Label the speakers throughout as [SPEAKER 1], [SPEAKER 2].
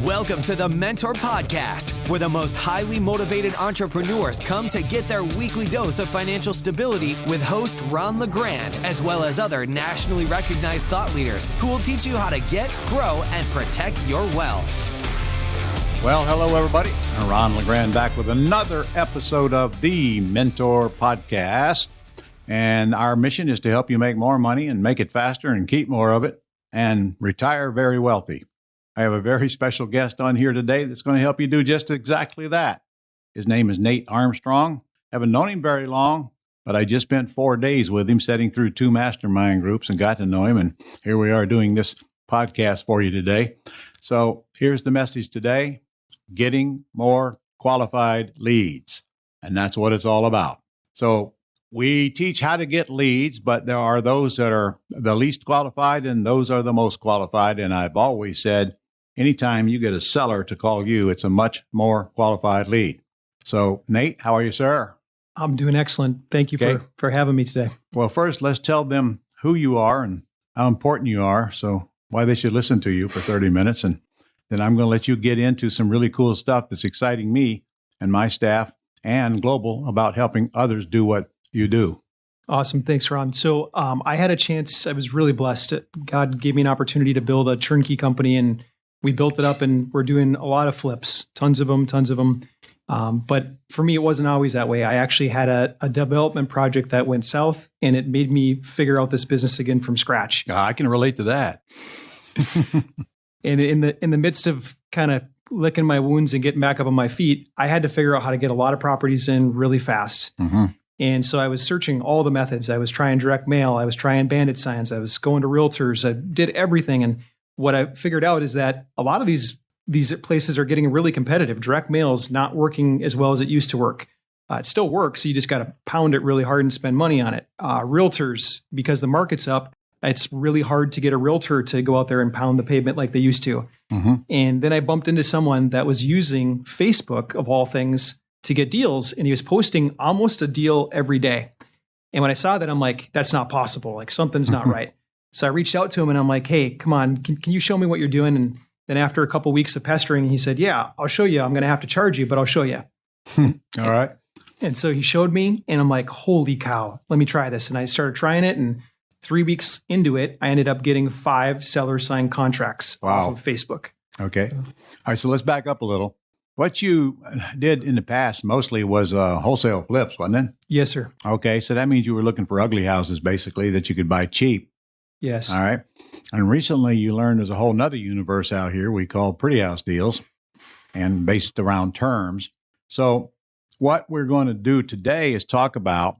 [SPEAKER 1] Welcome to the Mentor Podcast, where the most highly motivated entrepreneurs come to get their weekly dose of financial stability with host Ron LeGrand, as well as other nationally recognized thought leaders who will teach you how to get, grow, and protect your wealth.
[SPEAKER 2] Well, hello, everybody. I'm Ron LeGrand back with another episode of the Mentor Podcast. And our mission is to help you make more money and make it faster and keep more of it and retire very wealthy. I have a very special guest on here today that's going to help you do just exactly that. His name is Nate Armstrong. I haven't known him very long, but I just spent 4 days with him sitting through 2 mastermind groups and got to know him. And here we are doing this podcast for you today. So here's the message today: getting more qualified leads. And that's what it's all about. So we teach how to get leads, but there are those that are the least qualified and those are the most qualified. And I've always said, anytime you get a seller to call you, it's a much more qualified lead. So, Nate, how are you, sir?
[SPEAKER 3] I'm doing excellent. Thank you for having me today.
[SPEAKER 2] Well, first, let's tell them who you are and how important you are, so why they should listen to you for 30 minutes. And then I'm going to let you get into some really cool stuff that's exciting me and my staff and global about helping others do what you do.
[SPEAKER 3] Awesome. Thanks, Ron. So I had a chance. I was really blessed. God gave me an opportunity to build a turnkey company, and we built it up, and we're doing a lot of flips, tons of them. But for me, it wasn't always that way. I actually had a development project that went south, and it made me figure out this business again from scratch.
[SPEAKER 2] I can relate to that.
[SPEAKER 3] And in the midst of kind of licking my wounds and getting back up on my feet, I had to figure out how to get a lot of properties in really fast.
[SPEAKER 2] Mm-hmm.
[SPEAKER 3] And so I was searching all the methods. I was trying direct mail. I was trying bandit signs. I was going to realtors. I did everything. And what I figured out is that a lot of these places are getting really competitive. Direct mail is not working as well as it used to work. It still works. So you just got to pound it really hard and spend money on it. Realtors, because the market's up, it's really hard to get a realtor to go out there and pound the pavement like they used to.
[SPEAKER 2] Mm-hmm.
[SPEAKER 3] And then I bumped into someone that was using Facebook, of all things, to get deals. And he was posting almost a deal every day. And when I saw that, I'm like, that's not possible. Like, something's not right. So I reached out to him and I'm like, hey, come on, can you show me what you're doing? And then after a couple of weeks of pestering, he said, yeah, I'll show you. I'm going to have to charge you, but I'll show you.
[SPEAKER 2] All right.
[SPEAKER 3] And so he showed me, and I'm like, holy cow, let me try this. And I started trying it. And 3 weeks into it, I ended up getting 5 seller signed contracts off of Facebook.
[SPEAKER 2] Okay. All right. So let's back up a little. What you did in the past mostly was wholesale flips, wasn't it?
[SPEAKER 3] Yes, sir.
[SPEAKER 2] Okay. So that means you were looking for ugly houses, basically, that you could buy cheap.
[SPEAKER 3] Yes.
[SPEAKER 2] All right. And recently you learned there's a whole nother universe out here we call pretty house deals, and based around terms. So what we're going to do today is talk about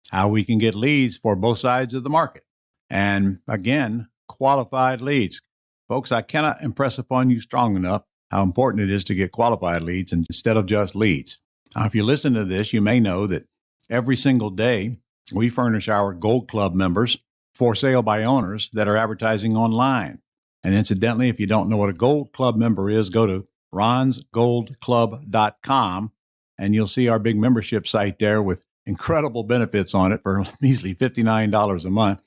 [SPEAKER 2] how we can get leads for both sides of the market. And again, qualified leads. Folks, I cannot impress upon you strong enough how important it is to get qualified leads instead of just leads. Now, if you listen to this, you may know that every single day we furnish our Gold Club members for sale by owners that are advertising online. And incidentally, if you don't know what a Gold Club member is, go to ronsgoldclub.com and you'll see our big membership site there with incredible benefits on it for measly $59 a month.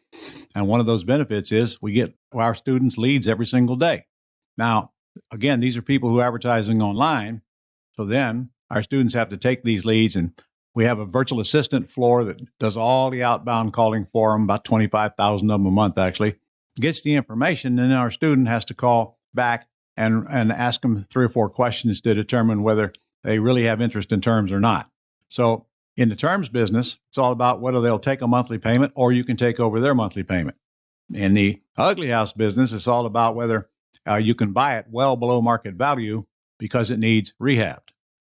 [SPEAKER 2] And one of those benefits is we get our students leads every single day. Now, again, these are people who are advertising online. So then our students have to take these leads, and we have a virtual assistant floor that does all the outbound calling for them, about 25,000 of them a month, actually, gets the information. And then our student has to call back and ask them 3 or 4 questions to determine whether they really have interest in terms or not. So in the terms business, it's all about whether they'll take a monthly payment or you can take over their monthly payment. In the ugly house business, it's all about whether you can buy it well below market value because it needs rehabbed.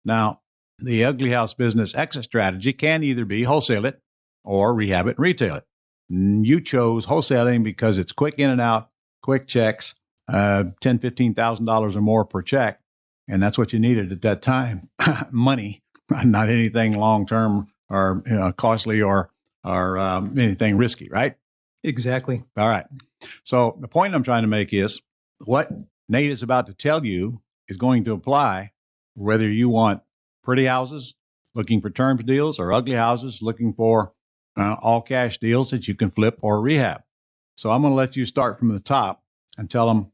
[SPEAKER 2] Now, the ugly house business exit strategy can either be wholesale it or rehab it and retail it. You chose wholesaling because it's quick in and out, quick checks, $10,000, $15,000 or more per check. And that's what you needed at that time. Money, not anything long-term or costly or anything risky, right?
[SPEAKER 3] Exactly.
[SPEAKER 2] All right. So the point I'm trying to make is what Nate is about to tell you is going to apply whether you want pretty houses looking for terms deals or ugly houses looking for all cash deals that you can flip or rehab. So I'm going to let you start from the top and tell them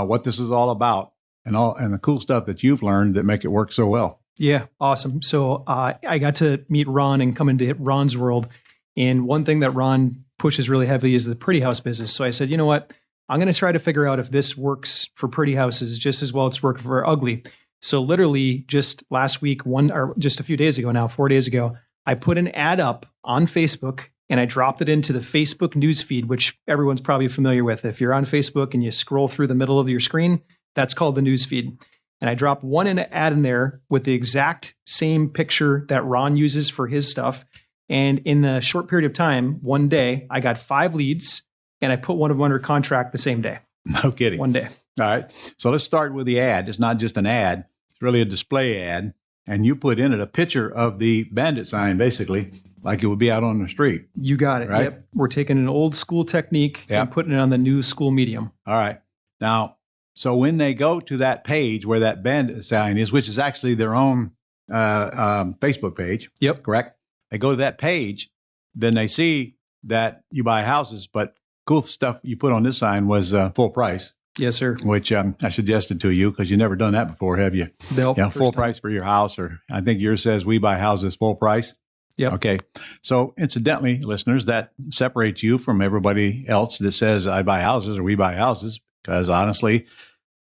[SPEAKER 2] what this is all about and the cool stuff that you've learned that make it work so well.
[SPEAKER 3] Yeah, awesome. So I got to meet Ron and come into Ron's world. And one thing that Ron pushes really heavily is the pretty house business. So I said, you know what? I'm going to try to figure out if this works for pretty houses just as well as it's working for ugly. So literally just last week, or just a few days ago now, 4 days ago, I put an ad up on Facebook and I dropped it into the Facebook newsfeed, which everyone's probably familiar with. If you're on Facebook and you scroll through the middle of your screen, that's called the newsfeed. And I dropped one ad in there with the exact same picture that Ron uses for his stuff. And in a short period of time, one day, I got 5 leads and I put one of them under contract the same day.
[SPEAKER 2] No kidding.
[SPEAKER 3] One day.
[SPEAKER 2] All right. So let's start with the ad. It's not just an ad. It's really a display ad. And you put in it a picture of the bandit sign, basically, like it would be out on the street.
[SPEAKER 3] You got it.
[SPEAKER 2] Right?
[SPEAKER 3] Yep. We're taking an old school technique and putting it on the new school medium.
[SPEAKER 2] All right. Now, so when they go to that page where that bandit sign is, which is actually their own Facebook page,
[SPEAKER 3] Yep.
[SPEAKER 2] correct? They go to that page, then they see that you buy houses, but cool stuff you put on this sign was full price.
[SPEAKER 3] Yes, sir.
[SPEAKER 2] Which I suggested to you because you've never done that before, have you?
[SPEAKER 3] Nope,
[SPEAKER 2] yeah, full price for your house, or I think yours says we buy houses full price.
[SPEAKER 3] Yeah.
[SPEAKER 2] Okay. So incidentally, listeners, that separates you from everybody else that says I buy houses or we buy houses, because honestly,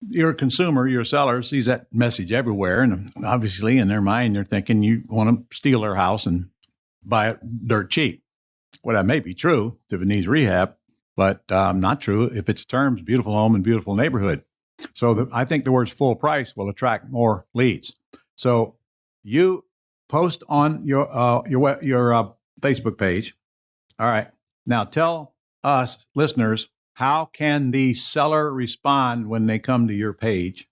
[SPEAKER 2] you're a consumer, you're a seller, sees that message everywhere. And obviously in their mind, they're thinking you want to steal their house and buy it dirt cheap. Well, that may be true if it needs rehab, but not true if it's terms, beautiful home and beautiful neighborhood. So I think the words full price will attract more leads. So you post on your Facebook page. All right. Now tell us listeners, how can the seller respond when they come to your page?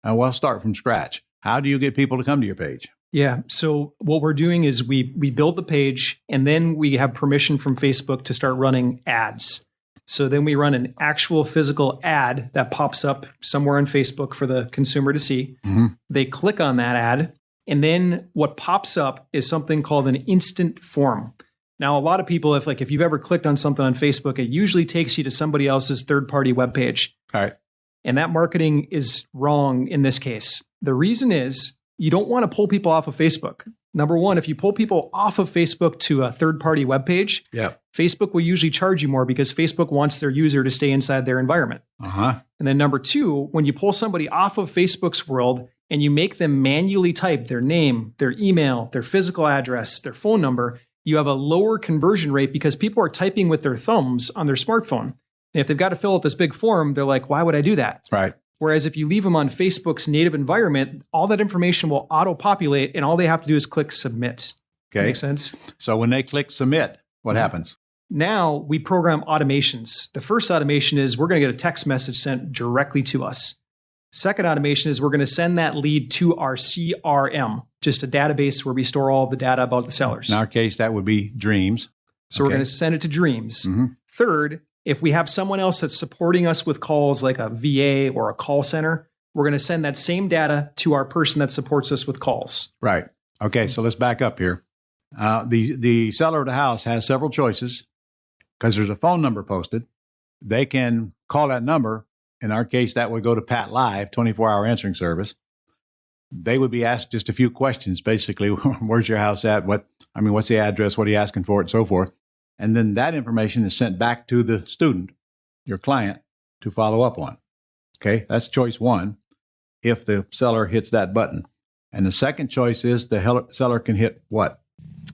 [SPEAKER 2] And we'll start from scratch. How do you get people to come to your page?
[SPEAKER 3] Yeah. So what we're doing is we build the page and then we have permission from Facebook to start running ads. So then we run an actual physical ad that pops up somewhere on Facebook for the consumer to see.
[SPEAKER 2] Mm-hmm.
[SPEAKER 3] They click on that ad. And then what pops up is something called an instant form. Now, a lot of people, if you've ever clicked on something on Facebook, it usually takes you to somebody else's third-party webpage.
[SPEAKER 2] All right.
[SPEAKER 3] And that marketing is wrong in this case. The reason is you don't want to pull people off of Facebook. Number one, if you pull people off of Facebook to a third-party webpage, Facebook will usually charge you more because Facebook wants their user to stay inside their environment.
[SPEAKER 2] Uh-huh.
[SPEAKER 3] And then number two, when you pull somebody off of Facebook's world and you make them manually type their name, their email, their physical address, their phone number, you have a lower conversion rate because people are typing with their thumbs on their smartphone. And if they've got to fill out this big form, they're like, why would I do that?
[SPEAKER 2] Right.
[SPEAKER 3] Whereas if you leave them on Facebook's native environment, all that information will auto-populate and all they have to do is click submit.
[SPEAKER 2] Okay.
[SPEAKER 3] Makes sense?
[SPEAKER 2] So when they click submit, what happens?
[SPEAKER 3] Now we program automations. The first automation is we're going to get a text message sent directly to us. Second automation is we're going to send that lead to our CRM, just a database where we store all the data about the sellers.
[SPEAKER 2] In our case, that would be Dreams.
[SPEAKER 3] So we're going to send it to Dreams.
[SPEAKER 2] Mm-hmm.
[SPEAKER 3] Third, if we have someone else that's supporting us with calls like a VA or a call center, we're going to send that same data to our person that supports us with calls.
[SPEAKER 2] Right. Okay, so let's back up here. The seller of the house has several choices because there's a phone number posted. They can call that number. In our case, that would go to Pat Live, 24-hour answering service. They would be asked just a few questions, basically, where's your house at? What's the address? What are you asking for? And so forth. And then that information is sent back to the student, your client, to follow up on. Okay, that's choice one, if the seller hits that button. And the second choice is the seller can hit what?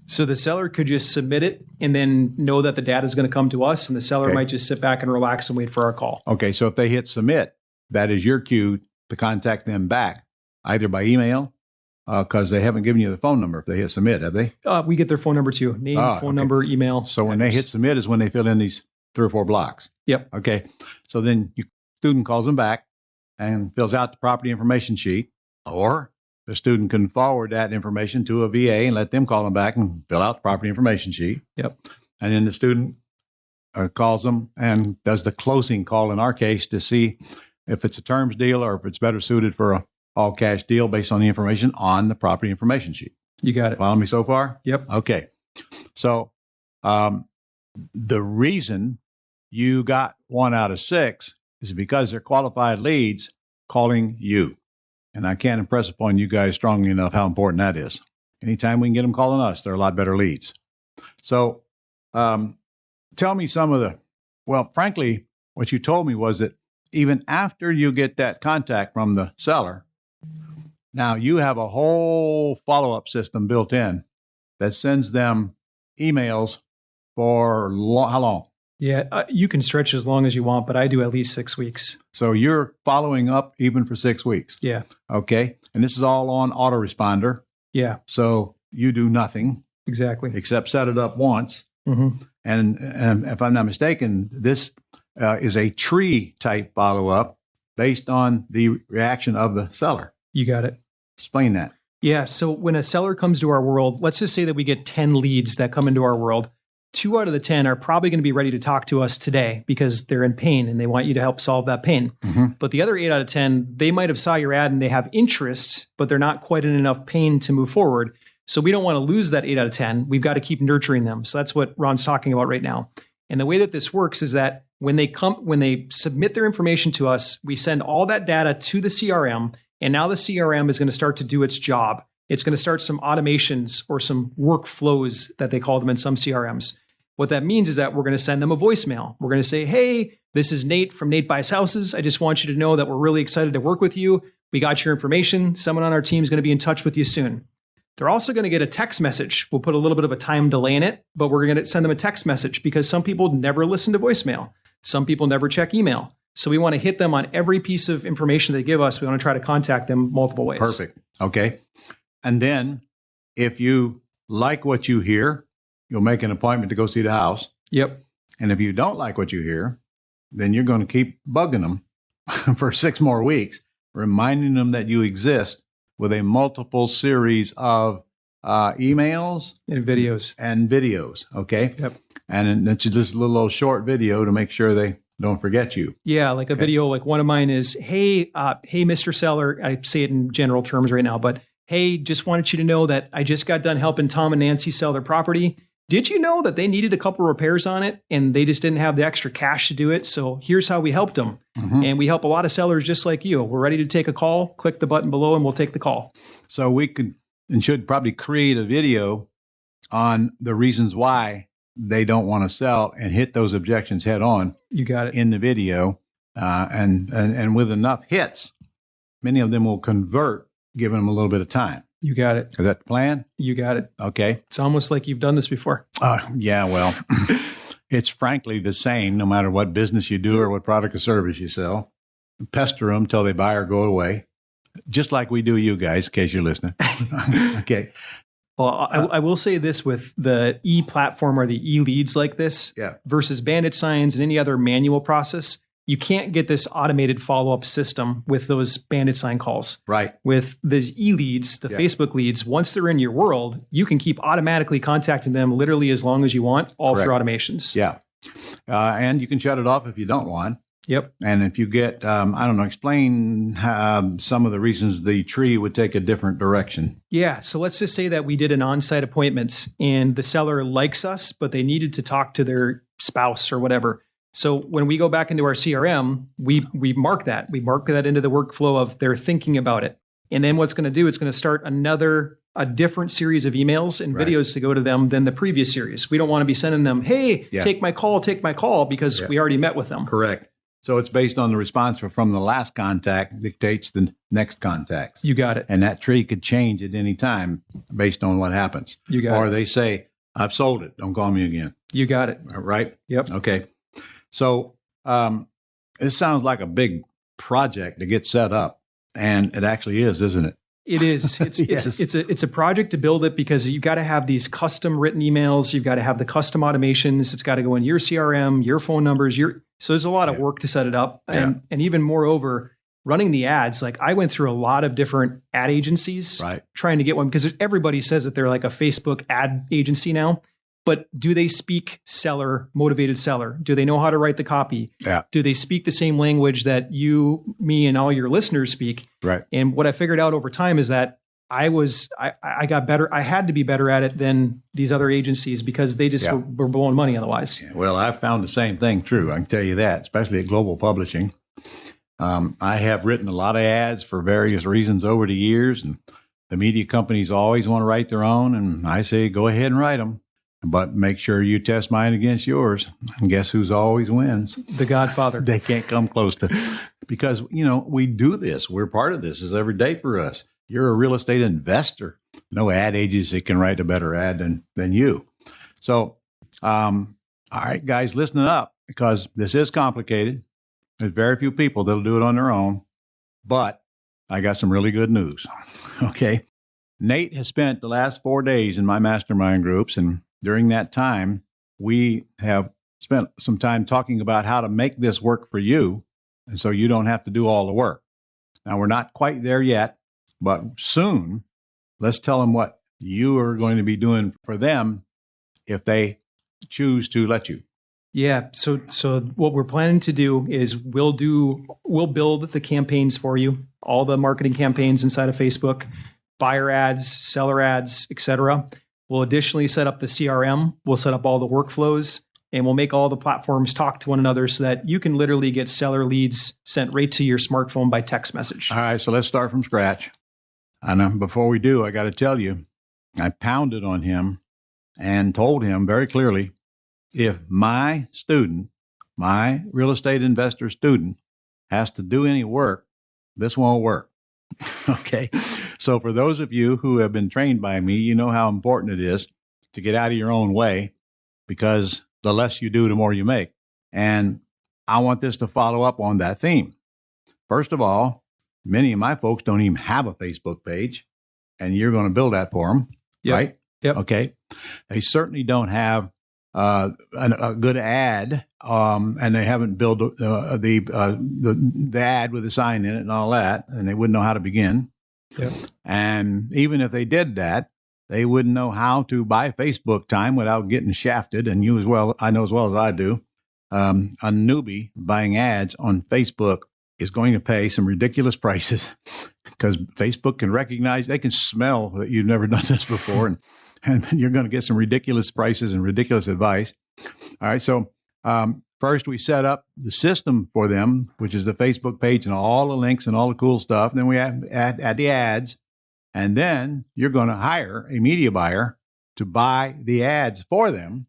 [SPEAKER 3] So the seller could just submit it and then know that the data is going to come to us, and the seller might just sit back and relax and wait for our call.
[SPEAKER 2] Okay, so if they hit submit, that is your cue to contact them back, either by email, because they haven't given you the phone number if they hit submit, have they?
[SPEAKER 3] We get their phone number too. Name, phone number, email.
[SPEAKER 2] So when they hit submit is when they fill in these 3 or 4 blocks.
[SPEAKER 3] Yep.
[SPEAKER 2] Okay, so then your student calls them back and fills out the property information sheet, or the student can forward that information to a VA and let them call them back and fill out the property information sheet.
[SPEAKER 3] Yep.
[SPEAKER 2] And then the student calls them and does the closing call in our case to see if it's a terms deal or if it's better suited for a all cash deal based on the information on the property information sheet.
[SPEAKER 3] You got it.
[SPEAKER 2] Follow me so far?
[SPEAKER 3] Yep.
[SPEAKER 2] Okay. So the reason you got 1 out of 6 is because they're qualified leads calling you. And I can't impress upon you guys strongly enough how important that is. Anytime we can get them calling us, they're a lot better leads. So tell me frankly, what you told me was that even after you get that contact from the seller, now you have a whole follow-up system built in that sends them emails for how long?
[SPEAKER 3] Yeah, you can stretch as long as you want, but I do at least 6 weeks.
[SPEAKER 2] So you're following up even for 6 weeks.
[SPEAKER 3] Yeah.
[SPEAKER 2] Okay. And this is all on autoresponder.
[SPEAKER 3] Yeah.
[SPEAKER 2] So you do nothing.
[SPEAKER 3] Exactly.
[SPEAKER 2] Except set it up once.
[SPEAKER 3] Mm-hmm.
[SPEAKER 2] And if I'm not mistaken, this is a tree type follow-up based on the reaction of the seller.
[SPEAKER 3] You got it.
[SPEAKER 2] Explain that.
[SPEAKER 3] Yeah. So when a seller comes to our world, let's just say that we get 10 leads that come into our world. 2 out of the 10 are probably going to be ready to talk to us today because they're in pain and they want you to help solve that pain.
[SPEAKER 2] Mm-hmm.
[SPEAKER 3] But the other 8 out of 10, they might have saw your ad and they have interest, but they're not quite in enough pain to move forward. So we don't want to lose that 8 out of 10. We've got to keep nurturing them. So that's what Ron's talking about right now. And the way that this works is that when they submit their information to us, we send all that data to the CRM. And now the CRM is going to start to do its job. It's going to start some automations or some workflows that they call them in some CRMs. What that means is that we're going to send them a voicemail. We're going to say, hey, this is Nate from Nate Buys Houses. I just want you to know that we're really excited to work with you. We got your information. Someone on our team is going to be in touch with you soon. They're also going to get a text message. We'll put a little bit of a time delay in it, but we're going to send them a text message because some people never listen to voicemail. Some people never check email. So we want to hit them on every piece of information they give us. We want to try to contact them multiple ways.
[SPEAKER 2] Perfect. Okay. And then if you like what you hear, you'll make an appointment to go see the house.
[SPEAKER 3] Yep.
[SPEAKER 2] And if you don't like what you hear, then you're going to keep bugging them for 6 more weeks, reminding them that you exist with a multiple series of emails
[SPEAKER 3] And videos.
[SPEAKER 2] Okay.
[SPEAKER 3] Yep.
[SPEAKER 2] And it's just a little short video to make sure they don't forget you.
[SPEAKER 3] Yeah. Like a video, like one of mine is, hey, Mr. Seller, I say it in general terms right now, but hey, just wanted you to know that I just got done helping Tom and Nancy sell their property. Did you know that they needed a couple repairs on it and they just didn't have the extra cash to do it? So here's how we helped them. Mm-hmm. And we help a lot of sellers just like you. We're ready to take a call. Click the button below and we'll take the call.
[SPEAKER 2] So we could and should probably create a video on the reasons why they don't want to sell and hit those objections head on.
[SPEAKER 3] You got it.
[SPEAKER 2] In the video. And with enough hits, many of them will convert, giving them a little bit of time.
[SPEAKER 3] You got it.
[SPEAKER 2] Is that the plan?
[SPEAKER 3] You got it.
[SPEAKER 2] Okay.
[SPEAKER 3] It's almost like you've done this before.
[SPEAKER 2] Yeah, well, it's frankly the same no matter what business you do or what product or service you sell. Pester them till they buy or go away, just like we do you guys, in case you're listening. Okay.
[SPEAKER 3] Well, I will say this with the e-platform or the e-leads like this versus bandit signs and any other manual process. You can't get this automated follow-up system with those bandit sign calls.
[SPEAKER 2] Right.
[SPEAKER 3] With these e-leads, the Facebook leads, once they're in your world, you can keep automatically contacting them literally as long as you want, all through automations.
[SPEAKER 2] Yeah. And you can shut it off if you don't want.
[SPEAKER 3] Yep.
[SPEAKER 2] And if you get, explain some of the reasons the tree would take a different direction.
[SPEAKER 3] Yeah. So let's just say that we did an on-site appointment and the seller likes us, but they needed to talk to their spouse or whatever. So when we go back into our CRM, we mark that. We mark that into the workflow of they're thinking about it. And then what's going to do, it's going to start a different series of emails and videos to go to them than the previous series. We don't want to be sending them, hey, take my call, because we already met with them.
[SPEAKER 2] Correct. So it's based on the response from the last contact dictates the next contacts.
[SPEAKER 3] You got it.
[SPEAKER 2] And that tree could change at any time based on what happens.
[SPEAKER 3] You got it.
[SPEAKER 2] Or they say, I've sold it. Don't call me again.
[SPEAKER 3] You got it.
[SPEAKER 2] Right?
[SPEAKER 3] Yep.
[SPEAKER 2] Okay. So this sounds like a big project to get set up, and it actually is, isn't it?
[SPEAKER 3] It is. It's a project to build it because you've got to have these custom written emails. You've got to have the custom automations. It's got to go in your CRM, your phone numbers. So there's a lot of work to set it up, and even moreover, running the ads. Like I went through a lot of different ad agencies trying to get one because everybody says that they're like a Facebook ad agency now. But do they speak motivated seller? Do they know how to write the copy?
[SPEAKER 2] Yeah.
[SPEAKER 3] Do they speak the same language that you, me, and all your listeners speak?
[SPEAKER 2] Right.
[SPEAKER 3] And what I figured out over time is that I got better. I had to be better at it than these other agencies because they just were blowing money otherwise.
[SPEAKER 2] Yeah. Well, I found the same thing true. I can tell you that, especially at Global Publishing. I have written a lot of ads for various reasons over the years, and the media companies always want to write their own. And I say, go ahead and write them, but make sure you test mine against yours. And guess who's always wins?
[SPEAKER 3] The Godfather.
[SPEAKER 2] They can't come close to, because, we do this. We're part of this. It's every day for us. You're a real estate investor. No ad agency can write a better ad than you. So, all right, guys, listen up, because this is complicated. There's very few people that'll do it on their own, but I got some really good news. Okay. Nate has spent the last 4 days in my mastermind groups, and during that time, we have spent some time talking about how to make this work for you, and so you don't have to do all the work. Now, we're not quite there yet, but soon, let's tell them what you are going to be doing for them if they choose to let you.
[SPEAKER 3] Yeah. So what we're planning to do is we'll build the campaigns for you, all the marketing campaigns inside of Facebook, buyer ads, seller ads, etc. We'll additionally set up the CRM. We'll set up all the workflows, and we'll make all the platforms talk to one another so that you can literally get seller leads sent right to your smartphone by text message.
[SPEAKER 2] All right. So let's start from scratch. And before we do, I got to tell you, I pounded on him and told him very clearly, if my student, my real estate investor student, has to do any work, this won't work. Okay. So for those of you who have been trained by me, you know how important it is to get out of your own way, because the less you do, the more you make. And I want this to follow up on that theme. First of all, many of my folks don't even have a Facebook page, and you're going to build that for them, right?
[SPEAKER 3] Yep.
[SPEAKER 2] Okay. They certainly don't have a good ad, and they haven't built the ad with a sign in it and all that, and they wouldn't know how to begin.
[SPEAKER 3] Yep.
[SPEAKER 2] And even if they did that, they wouldn't know how to buy Facebook time without getting shafted. And you as well, I know as well as I do, a newbie buying ads on Facebook is going to pay some ridiculous prices, because Facebook can recognize, they can smell that you've never done this before, and you're going to get some ridiculous prices and ridiculous advice. All right. So first we set up the system for them, which is the Facebook page and all the links and all the cool stuff. And then we add the ads. And then you're going to hire a media buyer to buy the ads for them.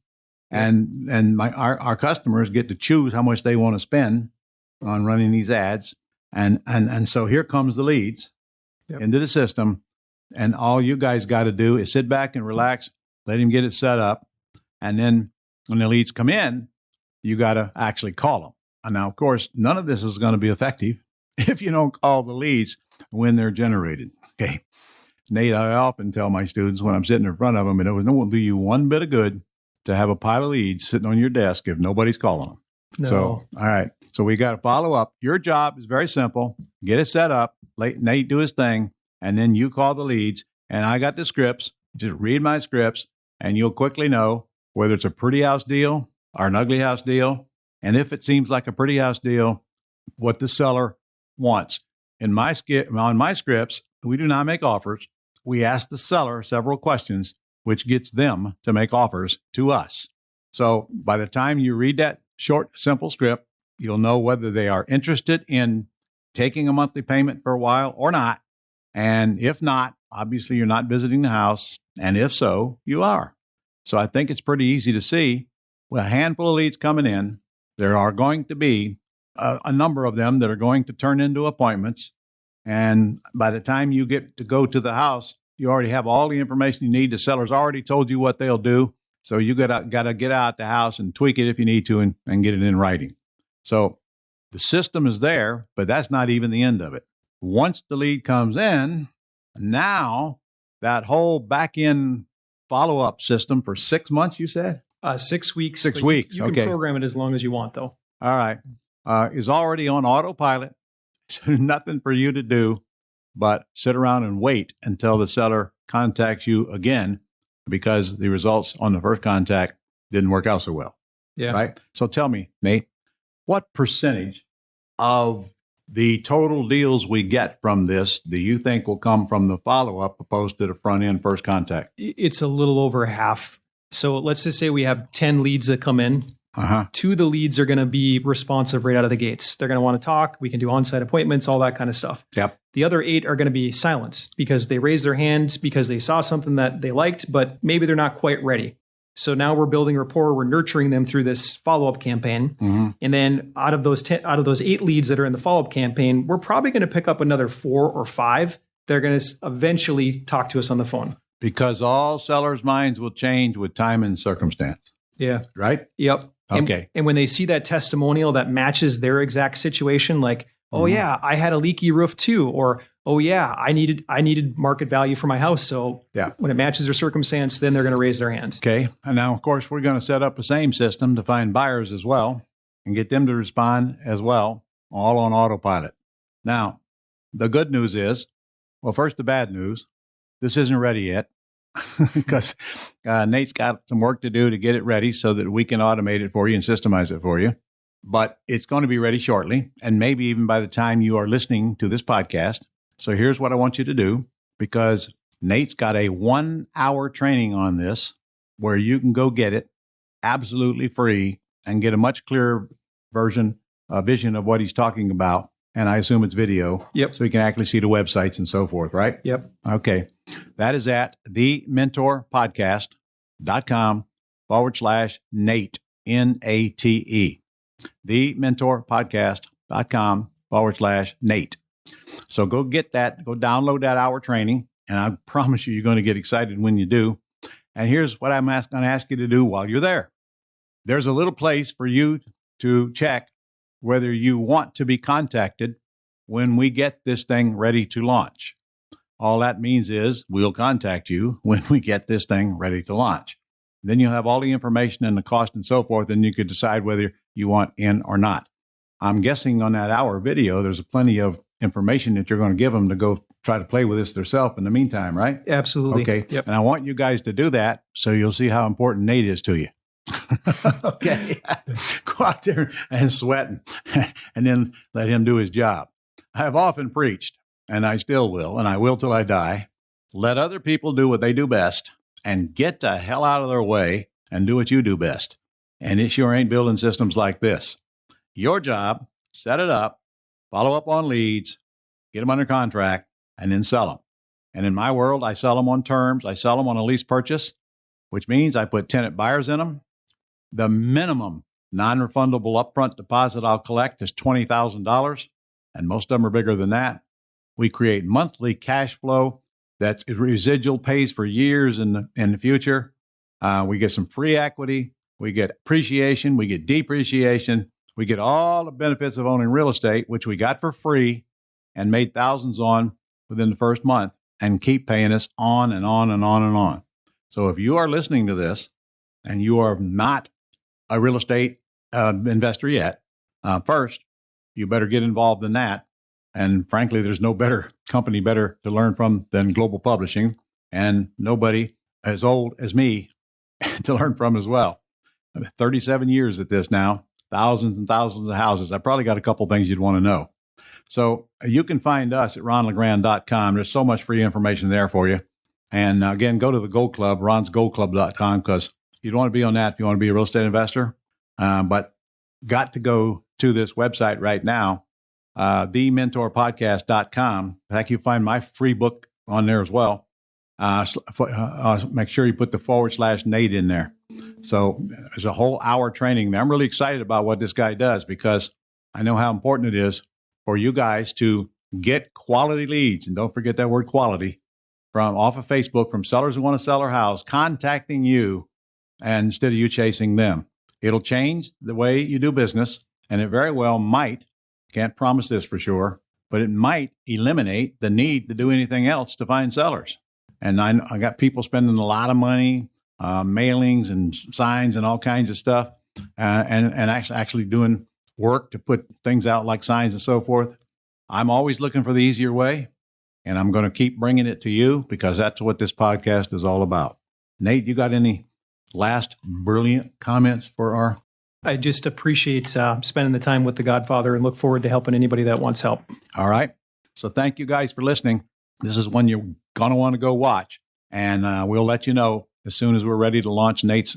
[SPEAKER 2] And our customers get to choose how much they want to spend on running these ads. And so here comes the leads into the system. And all you guys got to do is sit back and relax, let him get it set up. And then when the leads come in, you got to actually call them. And now, of course, none of this is going to be effective if you don't call the leads when they're generated. Okay. Nate, I often tell my students when I'm sitting in front of them, it won't do you one bit of good to have a pile of leads sitting on your desk if nobody's calling them.
[SPEAKER 3] No.
[SPEAKER 2] So, all right. So we got to follow up. Your job is very simple. Get it set up. Let Nate do his thing. And then you call the leads. And I got the scripts. Just read my scripts, and you'll quickly know whether it's a pretty house deal or an ugly house deal. And if it seems like a pretty house deal, what the seller wants. On my scripts, we do not make offers. We ask the seller several questions, which gets them to make offers to us. So by the time you read that short, simple script, you'll know whether they are interested in taking a monthly payment for a while or not. And if not, obviously you're not visiting the house. And if so, you are. So I think it's pretty easy to see with a handful of leads coming in, there are going to be a number of them that are going to turn into appointments. And by the time you get to go to the house, you already have all the information you need. The seller's already told you what they'll do. So you got to get out the house and tweak it if you need to and get it in writing. So the system is there, but that's not even the end of it. Once the lead comes in, now that whole back-end follow-up system for 6 months, you said?
[SPEAKER 3] 6 weeks.
[SPEAKER 2] 6 weeks.
[SPEAKER 3] You can program it as long as you want, though.
[SPEAKER 2] All right. Is already on autopilot. So nothing for you to do but sit around and wait until the seller contacts you again, because the results on the first contact didn't work out so well.
[SPEAKER 3] Yeah.
[SPEAKER 2] Right. So tell me, Nate, what percentage of the total deals we get from this do you think will come from the follow-up opposed to the front-end first contact?
[SPEAKER 3] It's a little over half. So let's just say we have 10 leads that come in. Two, the leads are going to be responsive right out of the gates. They're going to want to talk. We can do on-site appointments, all that kind of stuff.
[SPEAKER 2] Yep.
[SPEAKER 3] The other 8 are going to be silent because they raised their hand because they saw something that they liked, but maybe they're not quite ready. So now we're building rapport. We're nurturing them through this follow-up campaign. And then out of those 8 leads that are in the follow-up campaign, we're probably going to pick up another 4 or 5. They're going to eventually talk to us on the phone.
[SPEAKER 2] Because all sellers' minds will change with time and circumstance.
[SPEAKER 3] Yeah.
[SPEAKER 2] Right?
[SPEAKER 3] Yep.
[SPEAKER 2] Okay.
[SPEAKER 3] And when they see that testimonial that matches their exact situation, like, oh yeah, I had a leaky roof too, or oh yeah, I needed market value for my house. So when it matches their circumstance, then they're going to raise their hand.
[SPEAKER 2] Okay. And now, of course, we're going to set up the same system to find buyers as well and get them to respond as well, all on autopilot. Now, the good news is, well, first, the bad news, this isn't ready yet because Nate's got some work to do to get it ready so that we can automate it for you and systemize it for you. But it's going to be ready shortly, and maybe even by the time you are listening to this podcast. So here's what I want you to do, because Nate's got a 1-hour training on this where you can go get it absolutely free and get a much clearer vision of what he's talking about. And I assume it's video.
[SPEAKER 3] Yep.
[SPEAKER 2] So you can actually see the websites and so forth, right?
[SPEAKER 3] Yep.
[SPEAKER 2] Okay. That is at thementorpodcast.com/Nate, Nate. thementorpodcast.com/Nate. So go get that, go download that hour training, and I promise you're going to get excited when you do. And here's what I'm going to ask you to do while you're there. There's a little place for you to check whether you want to be contacted when we get this thing ready to launch. All that means is we'll contact you when we get this thing ready to launch. Then you'll have all the information and the cost and so forth, and you could decide whether you want in or not. I'm guessing on that hour video, there's plenty of information that you're going to give them to go try to play with this themselves in the meantime, right?
[SPEAKER 3] Absolutely.
[SPEAKER 2] Okay.
[SPEAKER 3] Yep.
[SPEAKER 2] And I want you guys to do that so you'll see how important Nate is to you. Okay. Go out there and sweat and then let him do his job. I have often preached, and I still will, and I will till I die. Let other people do what they do best and get the hell out of their way and do what you do best. And it sure ain't building systems like this. Your job, set it up, follow up on leads, get them under contract, and then sell them. And in my world, I sell them on terms. I sell them on a lease purchase, which means I put tenant buyers in them. The minimum non-refundable upfront deposit I'll collect is $20,000, and most of them are bigger than that. We create monthly cash flow that's residual, pays for years in the future. We get some free equity. We get appreciation. We get depreciation. We get all the benefits of owning real estate, which we got for free and made thousands on within the first month, and keep paying us on and on and on and on. So if you are listening to this and you are not a real estate investor yet, first, you better get involved in that. And frankly, there's no better company better to learn from than Global Publishing, and nobody as old as me to learn from as well. 37 years at this now, thousands and thousands of houses. I probably got a couple things you'd want to know. So you can find us at ronlegrand.com. There's so much free information there for you. And again, go to the Gold Club, ronsgoldclub.com, because you'd want to be on that if you want to be a real estate investor. But got to go to this website right now, thementorpodcast.com. In fact, you find my free book on there as well. Make sure you put the /Nate in there. So there's a whole hour training there. I'm really excited about what this guy does because I know how important it is for you guys to get quality leads. And don't forget that word quality from off of Facebook, from sellers who want to sell their house, contacting you and instead of you chasing them. It'll change the way you do business, and it very well might, can't promise this for sure, but it might eliminate the need to do anything else to find sellers. And I got people spending a lot of money, mailings and signs and all kinds of stuff, and actually doing work to put things out like signs and so forth. I'm always looking for the easier way, and I'm going to keep bringing it to you because that's what this podcast is all about. Nate, you got any last brilliant comments for our...
[SPEAKER 3] I just appreciate spending the time with the Godfather and look forward to helping anybody that wants help.
[SPEAKER 2] All right. So thank you guys for listening. This is one you're going to want to go watch, and we'll let you know as soon as we're ready to launch Nate's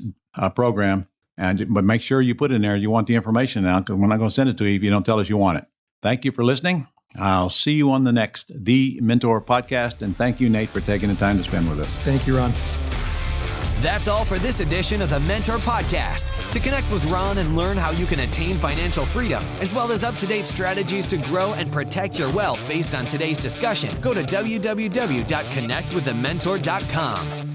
[SPEAKER 2] program. But make sure you put in there you want the information now, because we're not going to send it to you if you don't tell us you want it. Thank you for listening. I'll see you on the next The Mentor Podcast. And thank you, Nate, for taking the time to spend with us.
[SPEAKER 3] Thank you, Ron.
[SPEAKER 1] That's all for this edition of the Mentor Podcast. To connect with Ron and learn how you can attain financial freedom, as well as up-to-date strategies to grow and protect your wealth based on today's discussion, go to www.connectwiththementor.com.